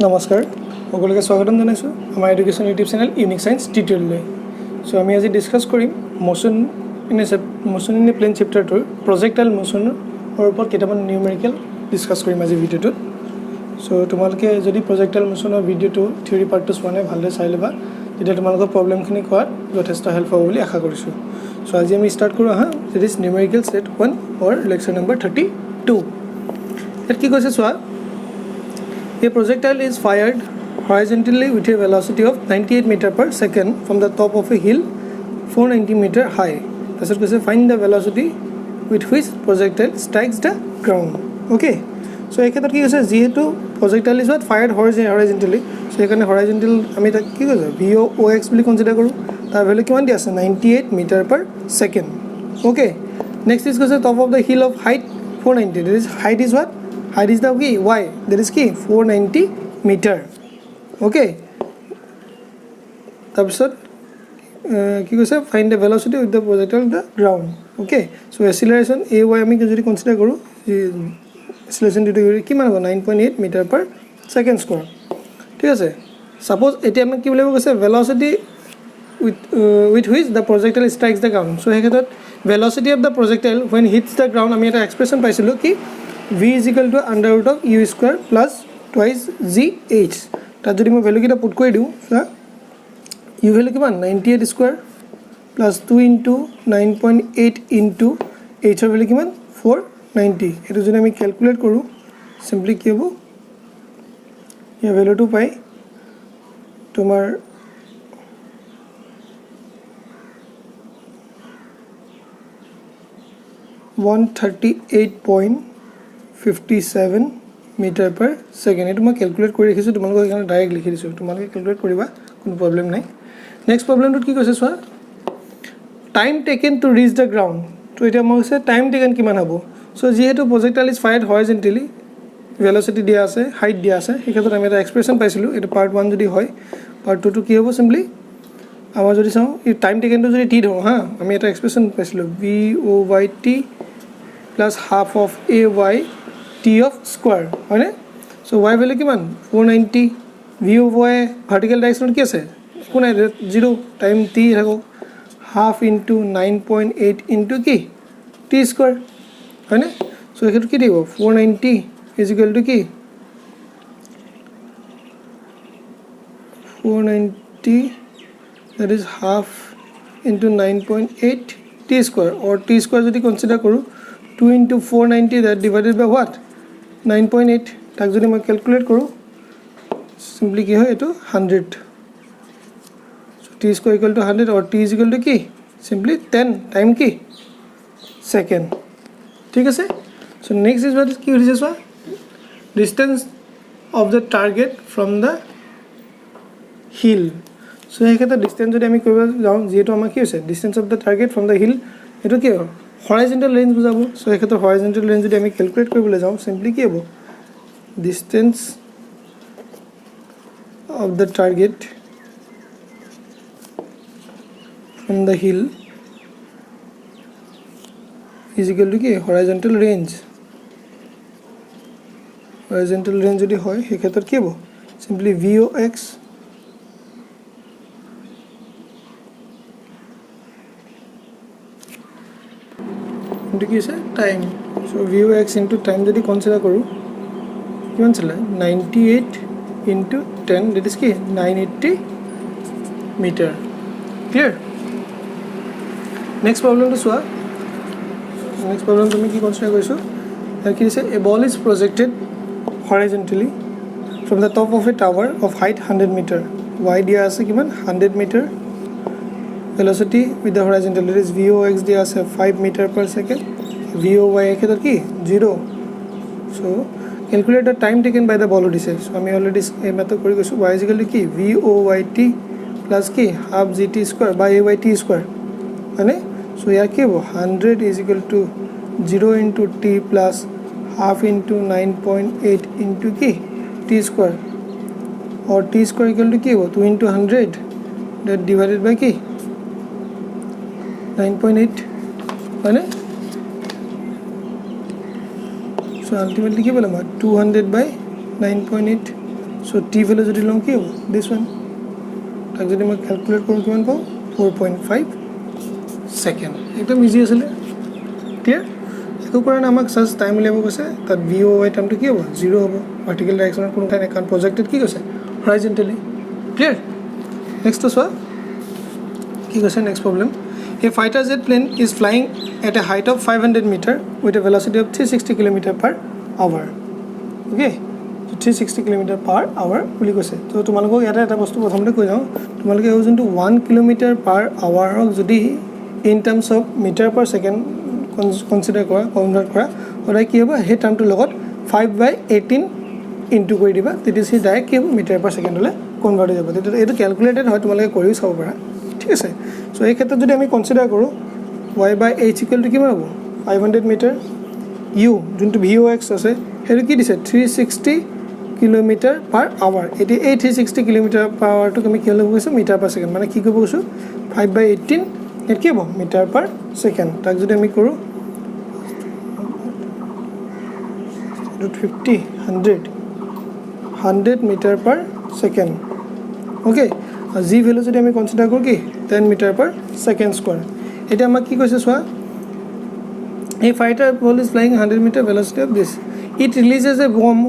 নমস্কাৰ সকলোকে স্বাগতম জনাইছোঁ আমাৰ education YouTube channel unique science টিউটৰিয়েললৈ সো আমি আজি ডিসকাস কৰিম মোশন ইন এ প্লেন চেপ্টাৰটোৰ প্ৰজেক্টাইল মোশনৰ ওপৰত কেইটামান নিউমেৰিকেল ডিসকাস কৰিম আজি ভিডিঅ'টোত সো তোমালোকে যদি প্ৰজেক্টাইল মোশনৰ ভিডিঅ'টো থিওৰি পাৰ্টটো চোৱা নাই ভালদৰে চাই ল'বা তেতিয়া তোমালোকৰ প্ৰবলেমখিনি কৰাত যথেষ্ট হেল্প হ'ব বুলি আশা কৰিছোঁ সো আজি আমি ষ্টাৰ্ট কৰোঁ আহা this is numerical set 1 or lecture number 32 ইয়াত কি কৈছে চোৱা A projectile is fired horizontally with a velocity of 98 meter per second from the top of a hill 490 meter high. That's what we say, find the velocity with which projectile strikes the ground. Okay. So এই ক্ষেত্ৰত কি কৈছে যেহেতু projectile is what fired horizontally. So এখানে horizontal আমি তাক কি কৈছে VOX বুলি কনসিডাৰ কৰো তাৰ ভ্যালু কিমান দি আছে 98 meter per second. Okay. Next is কৈছে top of the hill of height 490. That is height is what? Height is the key y, that is key 490 meter. Okay, তাৰপিছত কি কৈছে find the velocity with the projectile on the ground. Okay, so acceleration ay আমি যদি consider কৰো acceleration দিটো কিমান হ'ব 9.8 meter per second square. ঠিক আছে, suppose এতিয়া আমি কি বলিব কৈছে velocity with which the projectile strikes the ground. So এই ক্ষেত্ৰত velocity of the projectile when hits the ground আমি এটা এক্সপ্ৰেছন পাইছিলো কি v is equal to under root of u square plus twice gh. তাত যদি মই ভ্যালু কিটা পুট কৰি দিও u ভ্যালু কিমান 98 square plus 2 into 9.8 into h এর ভ্যালু কিমান 490. এটো যদি আমি ক্যালকুলেট কৰো সিম্পলি কি হ'ব এই ভ্যালুটো পাই তোমাৰ $138.57 meter per second. এটো মই ক্যালকুলেট কৰি ৰাখিছো তোমালোকক এখানে ডাইৰেক্ট লিখি দিছো তোমালোকে ক্যালকুলেট কৰিবা কোনো প্ৰবলেম নাই নেক্সট প্ৰবলেমটো কি কৈছে চোৱা time taken to rich the ground তো এটা মই কৈছে টাইম টেকেন কিমান হ'ব সো যেহেতু প্ৰজেক্টাইল ইজ ফায়াৰ্ড হৰিজন্টালি ভেলোসিটি দিয়া আছে হাইট দিয়া আছে এই ক্ষেত্ৰত আমি এটা এক্সপ্ৰেছন পাইছিলো এটা পাৰ্ট 1 যদি হয় পাৰ্ট 2 টো কি হ'ব সিম্পলি আমাৰ যদি চাও এই টাইম টেকেনটো যদি টি ধৰো হা আমি এটা এক্সপ্ৰেছন পাইছিলো VOYT plus half of AY t of square হয় না সো y ভ্যালু কিমান 490 v of y vertical direction কি আছে কোন 0 টাইম t থাকো half into 9.8 into কি t square হয় না সো এখানে কি দিব 490 is equal to কি 490 that is half into 9.8 t square or t square যদি কনসিডার করো 2 into 490 that divided by what 9.8 tak jodi moi calculate koru simply ki hoy eto 100 so t square equal to 100 or t is equal to ki simply 10 time ki second thik ase so next is what is ki hoise so distance of the target from the hill so ei kheta distance jodi ami koiba jao jeto amar ki hoise distance of the target from the hill eto ki horizontal range বুজাবো so এই ক্ষেত্রে horizontal range যদি আমি calculate কৰিবলৈ যাও simply কি হ'ব distance of the target from the hill is equal to কি horizontal range যদি হয় এই ক্ষেত্রে কি হ'ব সিম্পলি VOX into কি আছে time so VOX into time যদি কনসিডার কৰো কিমান ছিল 98 into 10 that is কি 980 meter clear next problem to soa next problem তুমি কি কনসিডার কৰিছো আর কি আছে a ball is projected horizontally from the top of a tower of height 100 meter y দিয়া আছে কিমান 100 meter velocity with the horizontal that is VOX dia ase 5 meter per second VOY ekhetor ki 0 so calculate the time taken by the ball dice so ami already ei method kori goisu y is equal to ki VOYT plus ki half GT square by AYT square ane so ya ki 100 is equal to 0 into t plus half into 9.8 into ki t square or t square equal to ki 2 into 100 that divided by ki 9.8 মানে so ultimately কি বললাম 200 by 9.8 so T value যদি লওঁ কি হ'ব দিছ one তাক যদি মই ক্যালকুলেট কৰোঁ কিমান পাওঁ 4.5 সেকেন্ড একদম ইজি আছিলে ক্লিয়াৰ একো কৰা নাই আমাক জাষ্ট টাইম উলিয়াব কৈছে তাত ভি অ' ৱাই টাইমটো কি হ'ব 0 হ'ব ভাৰ্টিকেল ডাইৰেকশ্যনত কোনো ঠাই নাই কাৰণ প্ৰজেক্টেড কি কৈছে হৰাইজেণ্টেলি ক্লিয়াৰ নেক্সটটো চোৱা কি কৈছে next problem A fighter jet plane is flying at a height of 500 meter with a velocity of 360 km per hour. Okay, so 360 km per hour বুলি কৈছে তো তোমালোকক ইয়াতে এটা বস্তু প্ৰথমতে কৈ যাওঁ তোমালোকে এই যোনটো 1 km per hour হক যদি in terms of meter per second consider কৰা কনভাৰ্ট কৰা ওলাই কি হ'ব হে টাৰ্মটোৰ লগত 5/18 ইনটু কৰি দিবা তেতিয়া সি ডাইৰেক্ট কি হ'ব মিটাৰ পাৰ সেকেন্ডলৈ কনভাৰ্ট হৈ যাব তেতিয়া এইটো ক্যালকুলেটেড হয় তোমালোকে কৰিও চাব পাৰা ঠিক আছে সো এই ক্ষেত্ৰত যদি আমি কনসিডাৰ কৰোঁ y/h = কিমান হ'ব 500 মিটাৰ u যোনটো vox আছে হেৰি কি দিছে 360 কিলোমিটাৰ পাৰ আৱাৰ এতিয়া এই 360 কিলোমিটাৰ পাৰ আৱাৰটো আমি কি ল'ব গৈছো মিটাৰ পাৰ সেকেন্ড মানে কি কৰিব কৈছো 5/18 এট কি হ'ব মিটাৰ পাৰ সেকেন্ড তাক যদি আমি কৰোঁ 50 100 metre per second okay G value যদি আমি কনসিডাৰ কৰোঁ কি 10 মিটাৰ পাৰ সেকেন্ড স্কয়াৰ এটা আমাক কি কৈছে চোৱা a fighter ball is flying 100 meter velocity of this it releases a bomb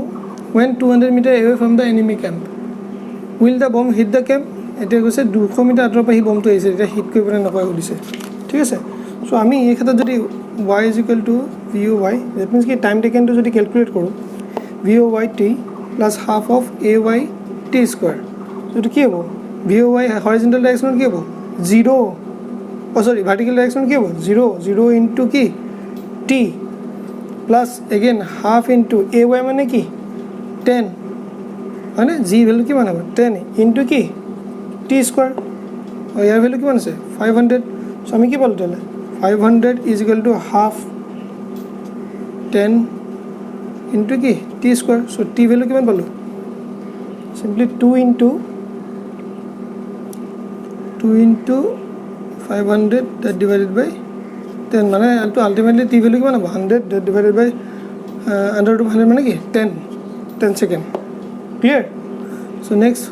when 200 meter away from the enemy camp will the bomb hit the camp এটা কৈছে 200 metre আঁতৰৰ পৰা হি বমটো আহিছে এটা হিট কৰিব নকয় সুধিছে ঠিক আছে সো আমি এই ক্ষেত্ৰত যদি y = voy that means কি টাইম টেকেন টু যদি ক্যালকুলেট কৰোঁ voy t plus half of ay t square so কি হ'ব voy horizontal direction কি হ'ব 0 sorry vertical direction কি হ'ব 0 into কি t plus again half into ay মানে কি 10 মানে g ভ্যালু কিমান হ'ব 10 into কি t square আৰু ইয়াৰ ভ্যালু কিমান আছে 500 সো আমি কি পালো তেলে 500 is equal to half 10 into কি t square so t value কিমান পালো simply 2 into 500 that divided by 10 মানে ultimately t value কিমান হ'ব 100 that divided by under root of 100 মানে কি 10 second clear so next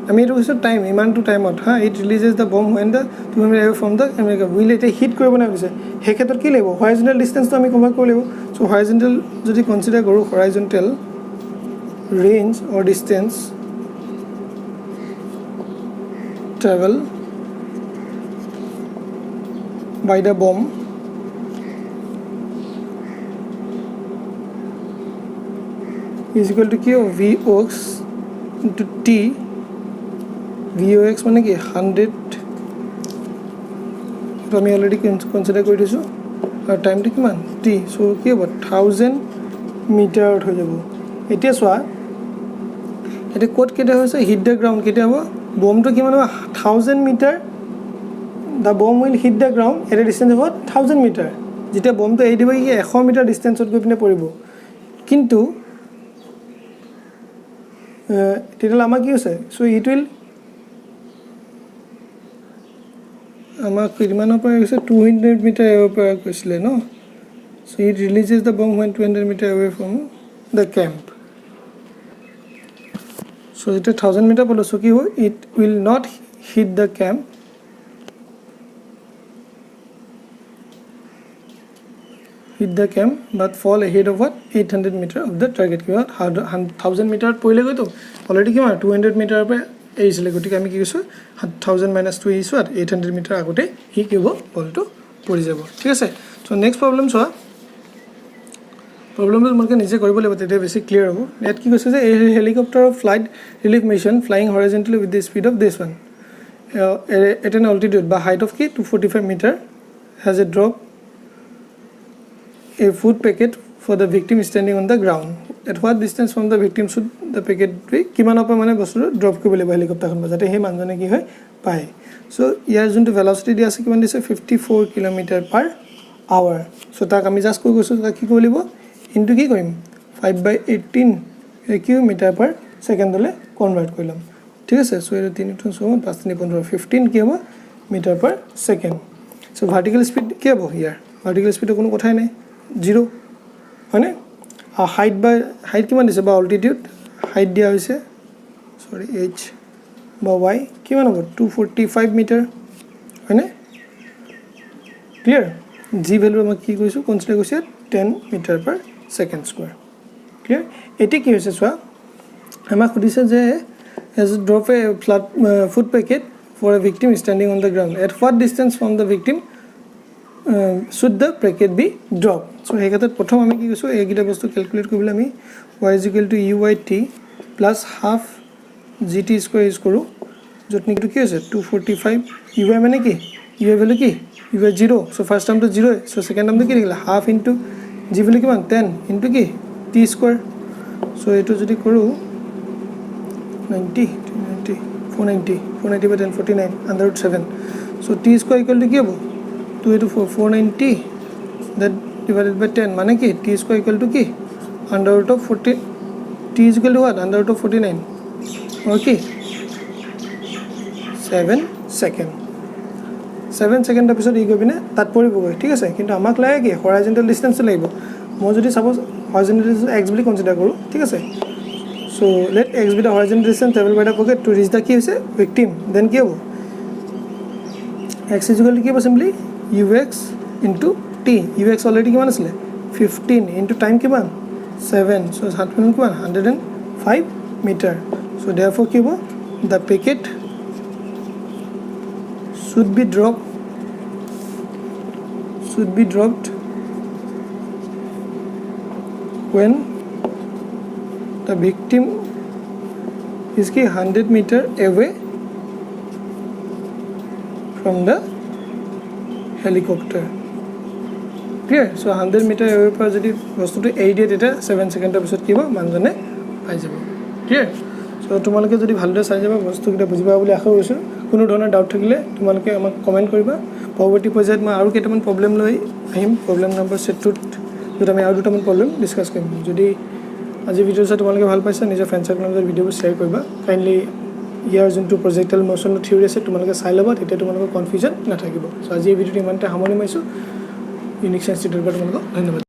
আমি এটো কৈছো টাইম ইমান টু টাইমত হা it releases the bomb when the 200 away from the America will it hit কৰিব না কৈছে হে ক্ষেত্ৰত কি লাগিব horizontal distance তো আমি কভাৰ কৰিব লাগিব so horizontal যদি কনসিডাৰ কৰো horizontal range or distance travel by the bomb is equal to q vox into t vox মানে কি 100 তো আমি অলরেডি কনসিডার কৰি দিছো আৰু টাইমটো কিমান t সো কি হ'ব 1000 মিটাৰ হৈ যাব এতিয়া চোৱা এটা কোড কেটা হৈছে হিট দ্য গ্ৰাউন্ড কেটা হ'ব বমটো কিমান হ'ব 1000 metre the bomb will hit the ground at a distance of 1000 meter যেতিয়া বমটো এই দিব কি 100 মিটাৰ ডিসটেন্সত গৈ পিনে পৰিব কিন্তু তেতিয়ালে আমাৰ কি হৈছে সো ইট উইল আমাক কিমানৰ পৰা গৈছে 200 মিটাৰ এৱাৰ পৰা কৈছিলে ন so it releases the bomb when 200 meter away from the camp so এটা 1000 মিটাৰ পলো সো কি হয় it will not hit the camp but fall ahead of what 800 meter of the target কি 1000 মিটাৰ পইলে গৈ তো অলৰেডি কিমান 200 metre পৰা এইছিলে গতিকে আমি কি কৈছো 1000 - 2 ইছো 800 মিটাৰ আগতে হি কিব বলটো পৰি যাব ঠিক আছে সো নেক্সট প্ৰবলেম চোৱা প্ৰবলেমটো তোমালোকে নিজে কৰিব লাগিব তেতিয়া বেছি ক্লিয়াৰ হ'ব ইয়াত কি কৈছে যে a helicopter of flight relief mission flying horizontally with the speed of this one at an altitude by height of 245 meter has a drop a food packet for the victim standing on the ground at what distance from the victim should the packet be কিমান অপা মানে বস্তু drop কৰিব লাগিব হেলিকপ্টাৰখন যাতে হে মানজনে কি হয় পায় সো ইয়াৰ যোনটো ভেলোসিটি দি আছে কিমান দিছে 54 কিলোমিটাৰ পাৰ আৱাৰ সো তাক আমি জাস্ট কৈ গৈছো তাক কি কৰিব লাগিব ইনটু কি কৰিম 5/18 কিলোমিটাৰ পাৰ সেকেন্ডলে কনভাৰ্ট কৰিলাম ঠিক আছে সো এৰ 3 * 7 5 3 15 15 কি হ'ব metre per second so vertical speed কি হ'ব ইয়াৰ ভাৰ্টিকেল স্পিডৰ কোনো কথাই নাই 0 হয়নে হাইট কিমান দিছে বা অল্টিটিউড হাইট দিয়া হৈছে সৰি h বা y কিমান হ'ব 245 মিটাৰ হয়নে ক্লিয়াৰ g ভ্যালু আমাক কি কৈছো কনসিডাৰ কৰিছে 10 metre per second square clear এটি কি হৈছে চোৱা আমাক সুধিছে যে has drop a flat food packet for a victim standing on the ground at what distance from the victim should the packet be drop so এই ক্ষেত্ৰত প্ৰথম আমি কি কৈছো এই গিটা বস্তু ক্যালকুলেট কৰিবলৈ আমি y = uyt plus half gt square use কৰো যত নিকি কি হৈছে 245 uy মানে কি uy ভ্যালু কি uy 0 so first term to 0 so second term to কি লিখিলা half into g ভ্যালু কিমান 10 into কি t square so এটো যদি কৰো 90 490 by 10 49 under root 7 so t square equal to কি হ'ব 2 into 490 that divided by 10 মানে কি t square equal to কি under root of 40 t is equal to what under root of 49 okay 7 second 7 second episode ই গৈ বিনে তাত পৰিবগৈ ঠিক আছে কিন্তু আমাক লাগে কি horizontal distance লাগিব মই যদি suppose horizontal distance x বুলি কনসিডাৰ কৰো ঠিক আছে so let x be the horizontal distance travel by the pocket to reach the কি হৈছে victim then কি হ'ব x is equal to কি হ'ব simply ux into t ux already কিমান আছিল 15 into time কিমান 7 so 7 কিমান 105 meter so therefore কি হ'ব the packet should be dropped when the victim is 100 meter away from the helicopter clear so 100 meter away par jodi bostu to 8 date eta 7 second episode kiba manjone pai jabo clear so tumaloke jodi bhalore sai jaba bostu kita bujiba boli akha koisu কোনো ধৰণৰ doubt থাকিলে তোমালোকে আমাক comment কৰিবা পৰৱৰ্তী পৰ্যায়ত মই আৰু কেইটামান প্ৰবলেম লৈ আহিম প্ৰবলেম নম্বৰ সেটটোত যদি আমি আৰু দুটামান প্ৰবলেম ডিসকাস কৰিম যদি আজি ভিডিঅ চাই তোমালোকে ভাল পাইছা নিজৰ ফ্ৰেণ্ড সাৰ্কেলৰ লগত ভিডিঅ'বোৰ শ্বেয়াৰ কৰিবা কাইন্ডলি ইয়াৰ যোনটো প্ৰজেক্টাইল মোশনৰ থিওৰি আছে তোমালোকে চাই ল'বা তেতিয়া তোমালোকৰ কনফিউজন নাথাকিব সো আজি এই ভিডিঅ'টো ইমানতে সামৰণি মাৰিছো ইউনিক সায়েন্স টিউটৰৰ পৰা তোমালোকক ধন্যবাদ